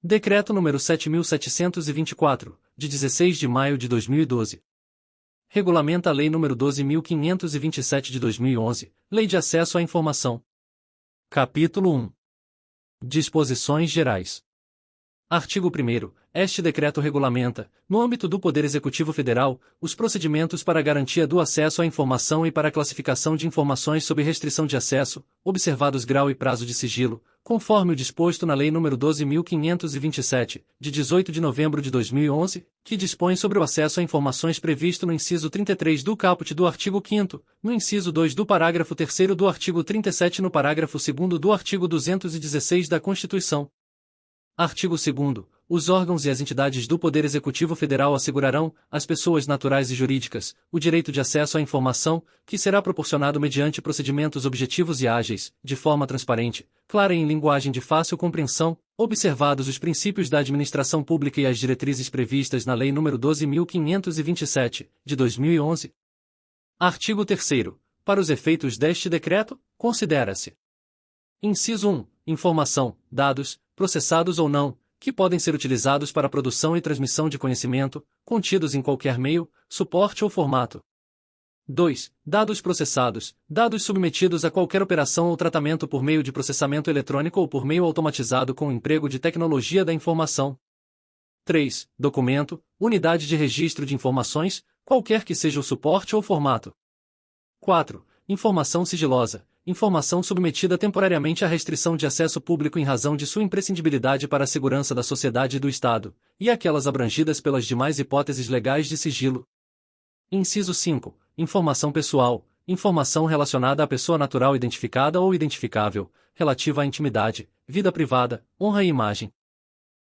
Decreto número 7.724, de 16 de maio de 2012. Regulamenta a Lei nº 12.527 de 2011, Lei de Acesso à Informação. Capítulo 1. Disposições Gerais. Artigo 1º. Este decreto regulamenta, no âmbito do Poder Executivo Federal, os procedimentos para a garantia do acesso à informação e para a classificação de informações sob restrição de acesso, observados grau e prazo de sigilo, conforme o disposto na Lei nº 12.527, de 18 de novembro de 2011, que dispõe sobre o acesso a informações previsto no inciso 33 do caput do artigo 5º, no inciso 2 do parágrafo 3º do artigo 37 e no parágrafo 2º do artigo 216 da Constituição. Artigo 2º. Os órgãos e as entidades do Poder Executivo Federal assegurarão, às pessoas naturais e jurídicas, o direito de acesso à informação, que será proporcionado mediante procedimentos objetivos e ágeis, de forma transparente, clara e em linguagem de fácil compreensão, observados os princípios da administração pública e as diretrizes previstas na Lei nº 12.527, de 2011. Artigo 3º. Para os efeitos deste decreto, considera-se: Inciso 1. Informação, dados, processados ou não, que podem ser utilizados para a produção e transmissão de conhecimento, contidos em qualquer meio, suporte ou formato. 2. Dados processados, dados submetidos a qualquer operação ou tratamento por meio de processamento eletrônico ou por meio automatizado com o emprego de tecnologia da informação. 3. Documento, unidade de registro de informações, qualquer que seja o suporte ou formato. 4. Informação sigilosa, informação submetida temporariamente à restrição de acesso público em razão de sua imprescindibilidade para a segurança da sociedade e do Estado, e aquelas abrangidas pelas demais hipóteses legais de sigilo. Inciso 5. Informação pessoal, informação relacionada à pessoa natural identificada ou identificável, relativa à intimidade, vida privada, honra e imagem.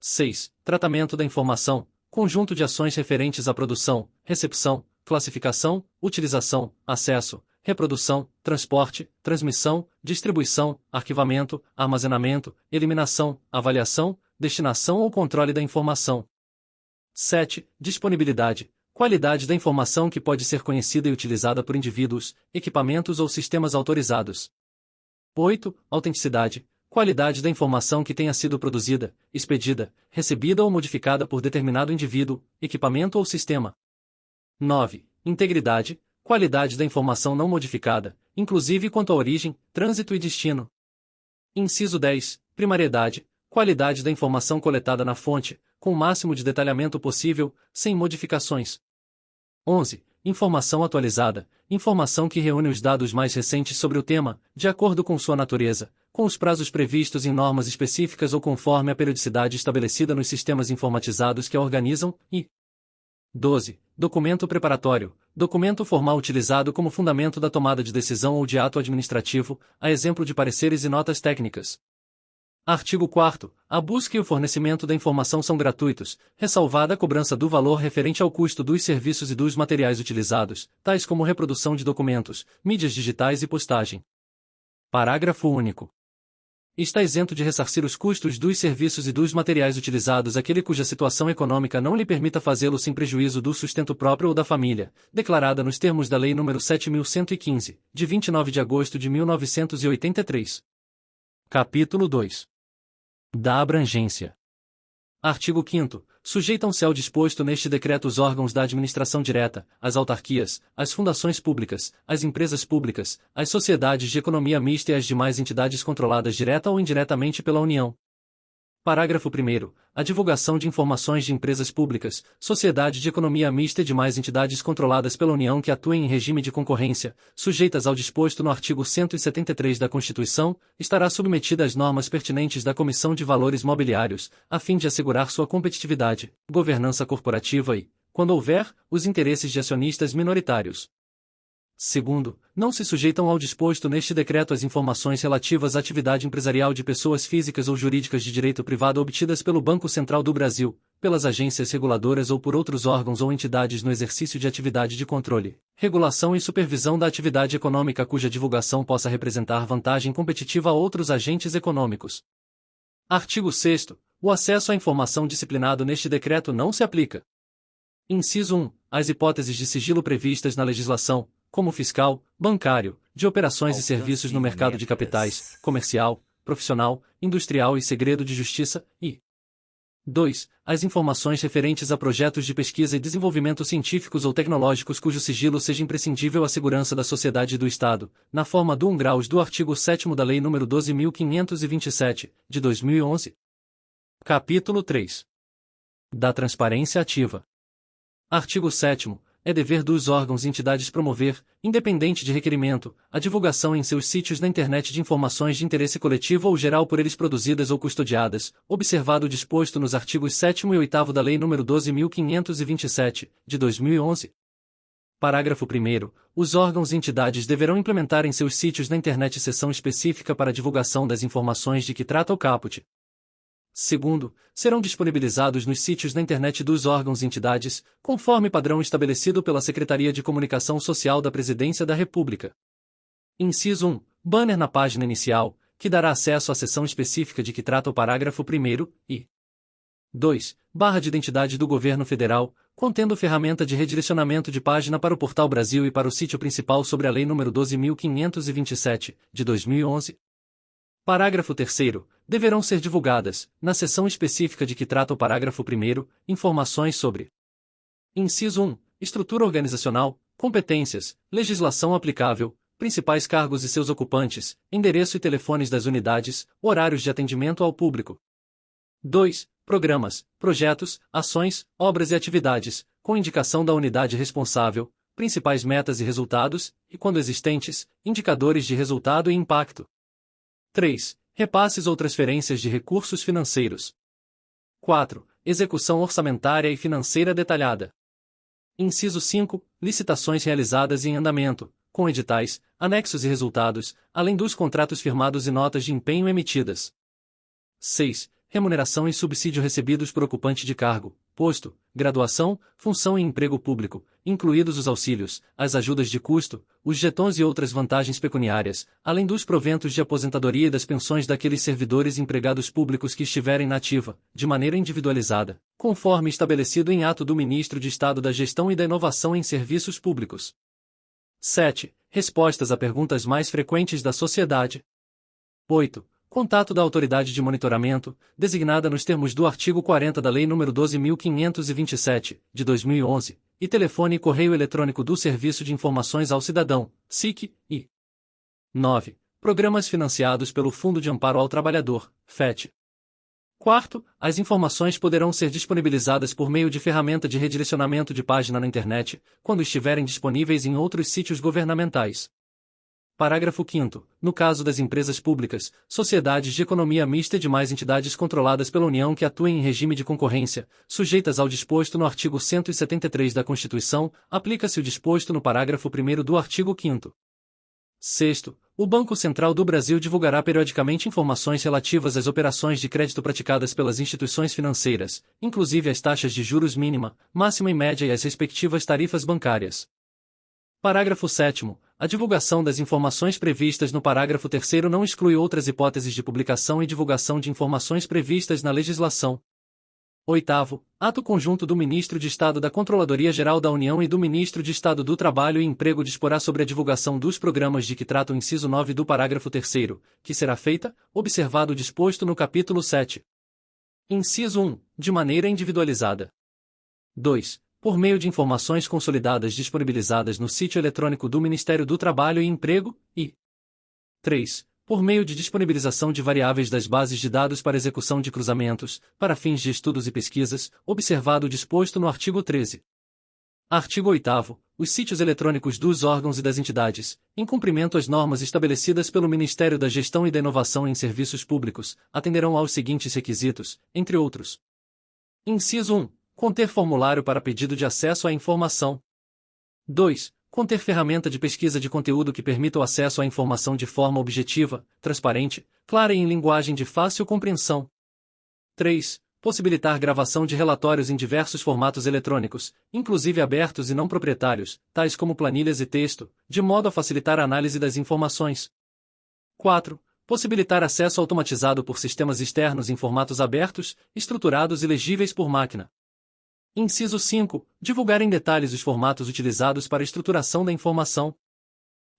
6. Tratamento da informação, conjunto de ações referentes à produção, recepção, classificação, utilização, acesso, reprodução, transporte, transmissão, distribuição, arquivamento, armazenamento, eliminação, avaliação, destinação ou controle da informação. 7. Disponibilidade, qualidade da informação que pode ser conhecida e utilizada por indivíduos, equipamentos ou sistemas autorizados. 8. Autenticidade, qualidade da informação que tenha sido produzida, expedida, recebida ou modificada por determinado indivíduo, equipamento ou sistema. 9. Integridade, qualidade da informação não modificada, inclusive quanto à origem, trânsito e destino. Inciso 10. Primariedade, qualidade da informação coletada na fonte, com o máximo de detalhamento possível, sem modificações. 11. Informação atualizada, informação que reúne os dados mais recentes sobre o tema, de acordo com sua natureza, com os prazos previstos em normas específicas ou conforme a periodicidade estabelecida nos sistemas informatizados que a organizam, e 12. Documento preparatório, documento formal utilizado como fundamento da tomada de decisão ou de ato administrativo, a exemplo de pareceres e notas técnicas. Artigo 4º. A busca e o fornecimento da informação são gratuitos, ressalvada a cobrança do valor referente ao custo dos serviços e dos materiais utilizados, tais como reprodução de documentos, mídias digitais e postagem. Parágrafo único. Está isento de ressarcir os custos dos serviços e dos materiais utilizados aquele cuja situação econômica não lhe permita fazê-lo sem prejuízo do sustento próprio ou da família, declarada nos termos da Lei nº 7.115, de 29 de agosto de 1983. Capítulo 2. Da abrangência. Artigo 5º. Sujeitam-se ao disposto neste decreto os órgãos da administração direta, as autarquias, as fundações públicas, as empresas públicas, as sociedades de economia mista e as demais entidades controladas direta ou indiretamente pela União. Parágrafo 1º. A divulgação de informações de empresas públicas, sociedade de economia mista e demais entidades controladas pela União que atuem em regime de concorrência, sujeitas ao disposto no artigo 173 da Constituição, estará submetida às normas pertinentes da Comissão de Valores Mobiliários, a fim de assegurar sua competitividade, governança corporativa e, quando houver, os interesses de acionistas minoritários. Segundo, não se sujeitam ao disposto neste decreto as informações relativas à atividade empresarial de pessoas físicas ou jurídicas de direito privado obtidas pelo Banco Central do Brasil, pelas agências reguladoras ou por outros órgãos ou entidades no exercício de atividade de controle, regulação e supervisão da atividade econômica cuja divulgação possa representar vantagem competitiva a outros agentes econômicos. Artigo 6º. O acesso à informação disciplinado neste decreto não se aplica. Inciso 1. Às hipóteses de sigilo previstas na legislação, como fiscal, bancário, de operações e serviços no mercado de capitais, comercial, profissional, industrial e segredo de justiça, e 2. As informações referentes a projetos de pesquisa e desenvolvimento científicos ou tecnológicos cujo sigilo seja imprescindível à segurança da sociedade e do Estado, na forma do 1 graus do artigo 7º da Lei nº 12.527, de 2011. Capítulo 3. Da transparência ativa. Artigo 7º. É dever dos órgãos e entidades promover, independente de requerimento, a divulgação em seus sítios na internet de informações de interesse coletivo ou geral por eles produzidas ou custodiadas, observado o disposto nos artigos 7º e 8º da Lei nº 12.527, de 2011. Parágrafo 1º. Os órgãos e entidades deverão implementar em seus sítios na internet seção específica para a divulgação das informações de que trata o caput. Segundo, serão disponibilizados nos sítios na internet dos órgãos e entidades, conforme padrão estabelecido pela Secretaria de Comunicação Social da Presidência da República. Inciso 1. Banner na página inicial, que dará acesso à seção específica de que trata o parágrafo 1º, e 2. Barra de identidade do Governo Federal, contendo ferramenta de redirecionamento de página para o Portal Brasil e para o sítio principal sobre a Lei nº 12.527, de 2011. Parágrafo 3º. Deverão ser divulgadas, na seção específica de que trata o parágrafo 1º, informações sobre: Inciso 1. Estrutura organizacional, competências, legislação aplicável, principais cargos e seus ocupantes, endereço e telefones das unidades, horários de atendimento ao público. 2. Programas, projetos, ações, obras e atividades, com indicação da unidade responsável, principais metas e resultados, e, quando existentes, indicadores de resultado e impacto. 3. Repasses ou transferências de recursos financeiros. 4. Execução orçamentária e financeira detalhada. Inciso 5. Licitações realizadas e em andamento, com editais, anexos e resultados, além dos contratos firmados e notas de empenho emitidas. 6. Remuneração e subsídio recebidos por ocupante de cargo, posto, graduação, função e emprego público, incluídos os auxílios, as ajudas de custo, os jetons e outras vantagens pecuniárias, além dos proventos de aposentadoria e das pensões daqueles servidores e empregados públicos que estiverem na ativa, de maneira individualizada, conforme estabelecido em ato do Ministro de Estado da Gestão e da Inovação em Serviços Públicos. 7. Respostas a perguntas mais frequentes da sociedade. 8. Contato da autoridade de monitoramento, designada nos termos do artigo 40 da Lei nº 12.527, de 2011, e telefone e correio eletrônico do Serviço de Informações ao Cidadão, SIC, e 9. Programas financiados pelo Fundo de Amparo ao Trabalhador, FET. 4. As informações poderão ser disponibilizadas por meio de ferramenta de redirecionamento de página na internet, quando estiverem disponíveis em outros sítios governamentais. Parágrafo 5º. No caso das empresas públicas, sociedades de economia mista e demais entidades controladas pela União que atuem em regime de concorrência, sujeitas ao disposto no artigo 173 da Constituição, aplica-se o disposto no parágrafo 1º do artigo 5º. 6º. O Banco Central do Brasil divulgará periodicamente informações relativas às operações de crédito praticadas pelas instituições financeiras, inclusive as taxas de juros mínima, máxima e média e as respectivas tarifas bancárias. Parágrafo 7º. A divulgação das informações previstas no parágrafo 3º não exclui outras hipóteses de publicação e divulgação de informações previstas na legislação. 8º. Ato conjunto do Ministro de Estado da Controladoria Geral da União e do Ministro de Estado do Trabalho e Emprego disporá sobre a divulgação dos programas de que trata o inciso 9 do parágrafo 3º, que será feita, observado o disposto no capítulo 7. Inciso 1. De maneira individualizada. 2. Por meio de informações consolidadas disponibilizadas no sítio eletrônico do Ministério do Trabalho e Emprego, e 3. Por meio de disponibilização de variáveis das bases de dados para execução de cruzamentos, para fins de estudos e pesquisas, observado o disposto no artigo 13. Artigo 8º. Os sítios eletrônicos dos órgãos e das entidades, em cumprimento às normas estabelecidas pelo Ministério da Gestão e da Inovação em Serviços Públicos, atenderão aos seguintes requisitos, entre outros. Inciso 1. Conter formulário para pedido de acesso à informação. 2. Conter ferramenta de pesquisa de conteúdo que permita o acesso à informação de forma objetiva, transparente, clara e em linguagem de fácil compreensão. 3. Possibilitar gravação de relatórios em diversos formatos eletrônicos, inclusive abertos e não proprietários, tais como planilhas e texto, de modo a facilitar a análise das informações. 4. Possibilitar acesso automatizado por sistemas externos em formatos abertos, estruturados e legíveis por máquina. Inciso 5. Divulgar em detalhes os formatos utilizados para a estruturação da informação.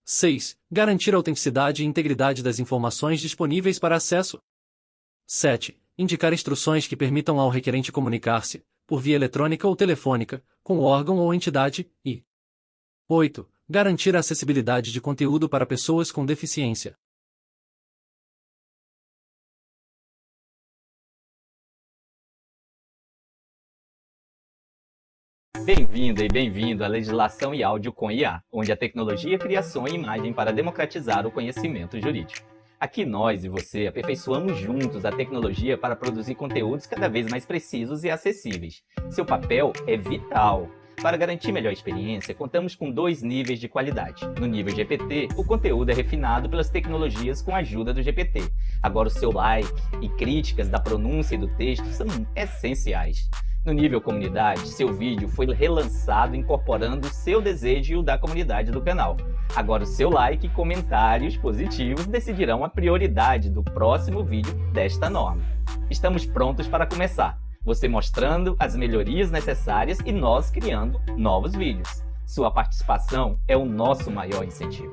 6. Garantir a autenticidade e integridade das informações disponíveis para acesso. 7. indicar instruções que permitam ao requerente comunicar-se, por via eletrônica ou telefônica, com o órgão ou entidade, e 8. Garantir a acessibilidade de conteúdo para pessoas com deficiência. Bem-vinda e bem-vindo à Legislação e Áudio com IA, onde a tecnologia cria som e imagem para democratizar o conhecimento jurídico. Aqui nós e você aperfeiçoamos juntos a tecnologia para produzir conteúdos cada vez mais precisos e acessíveis. Seu papel é vital. Para garantir melhor experiência, contamos com 2 níveis de qualidade. No nível GPT, o conteúdo é refinado pelas tecnologias com a ajuda do GPT. Agora o seu like e críticas da pronúncia e do texto são essenciais. No nível comunidade, seu vídeo foi relançado incorporando o seu desejo e o da comunidade do canal. Agora o seu like e comentários positivos decidirão a prioridade do próximo vídeo desta norma. Estamos prontos para começar. Você mostrando as melhorias necessárias e nós criando novos vídeos. Sua participação é o nosso maior incentivo.